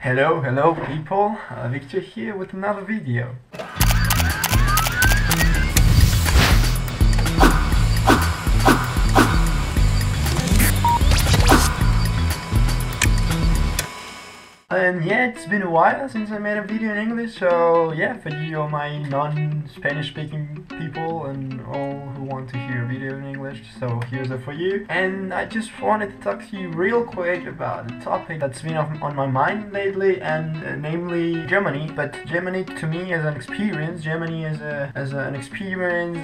Hello people, Victor here with another video. And yeah, it's been a while since I made a video in English, so yeah, for you all my non-Spanish speaking people and all who want to hear a video in English, so here's it for you. And I just wanted to talk to you real quick about a topic that's been on my mind lately, and namely Germany. But Germany to me as an experience, Germany as an experience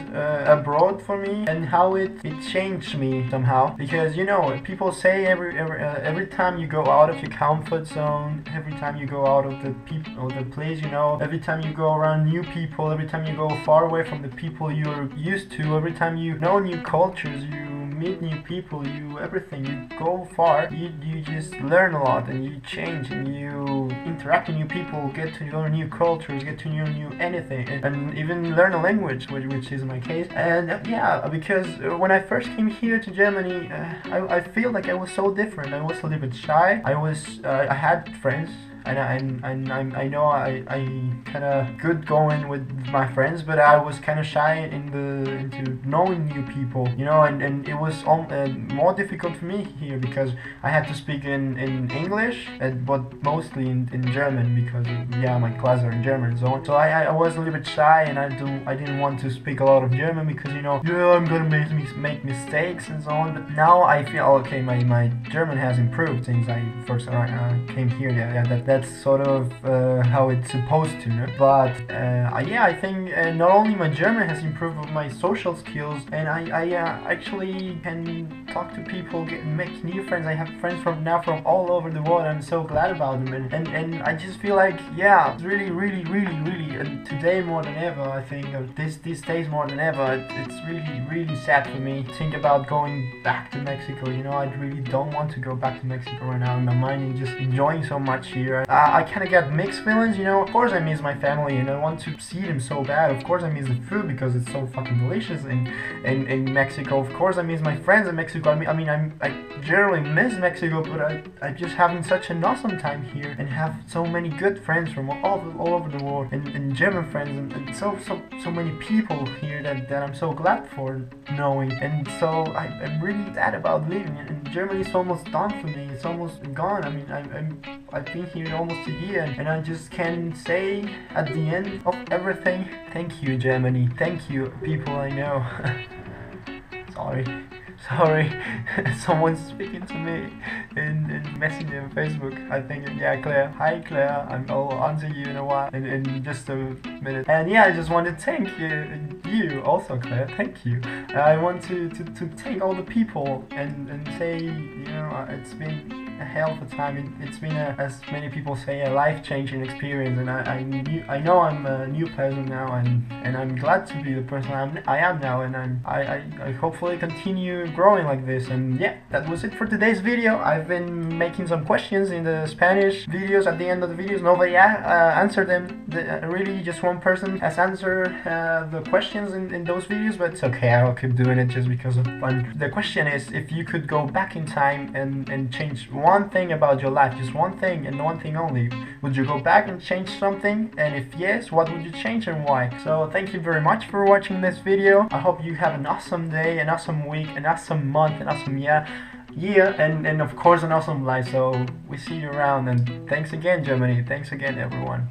abroad for me, and how it changed me somehow. Because you know, people say every time you go out of your comfort zone, every time you go out of the place, you know, every time you go around new people, every time you go far away from the people you're used to, every time you know new cultures, you meet new people, everything, you go far, you just learn a lot, and you change, and you interact with new people, get to know new cultures, get to know new anything, and even learn a language, which is my case. And yeah, because when I first came here to Germany, I feel like I was so different. I was a little bit shy. I had friends, and I know I kind of good going with my friends, but I was kind of shy into knowing new people, you know, and it was more difficult for me here because I had to speak in English, but mostly in German, because yeah, my classes are in German, so I was a little bit shy, and I didn't want to speak a lot of German because, you know, yeah, I'm gonna make mistakes and so on. But now I feel okay, my German has improved since I first came here. Yeah, that's sort of how it's supposed to, no? But yeah, I think not only my German has improved, but my social skills, and I actually can talk to people, make new friends. I have friends from all over the world. I'm so glad about them, and I just feel like, yeah, it's really, and today more than ever, I think, these days more than ever, it's really sad for me to think about going back to Mexico. You know, I really don't want to go back to Mexico right now in my mind, and just enjoying so much here. I kind of get mixed feelings, you know. Of course I miss my family, and I want to see them so bad. Of course I miss the food because it's so fucking delicious in Mexico. Of course I miss my friends in Mexico. I mean I generally miss Mexico, but I just having such an awesome time here, and have so many good friends from all over the world, and German friends, and so many people here that I'm so glad for knowing. And so I'm really sad about leaving, and Germany is almost done for me. It's almost gone. I mean I've been here almost a year, and I just can say at the end of everything, thank you Germany, thank you people I know. Sorry, someone's speaking to me in Messenger and Facebook. I think, yeah, Claire. Hi Claire, I'll answer you in a while, in just a minute. And yeah, I just want to thank you also, Claire, thank you. I want to thank all the people, and say, you know, it's been a hell of a time. It's been as many people say, a life-changing experience, and I know I'm a new person now, and I'm glad to be the person I am now, and I hopefully continue growing like this. And yeah, that was it for today's video. I've been making some questions in the Spanish videos at the end of the videos. Nobody answered them. Really, just one person has answered the questions in those videos, but it's okay, I'll keep doing it just because of fun. The question is, if you could go back in time and change one thing about your life, just one thing and one thing only, would you go back and change something? And if yes, what would you change and why? So thank you very much for watching this video. I hope you have an awesome day, an awesome week, an awesome month, an awesome year, and of course an awesome life. So we see you around, and thanks again Germany, thanks again everyone.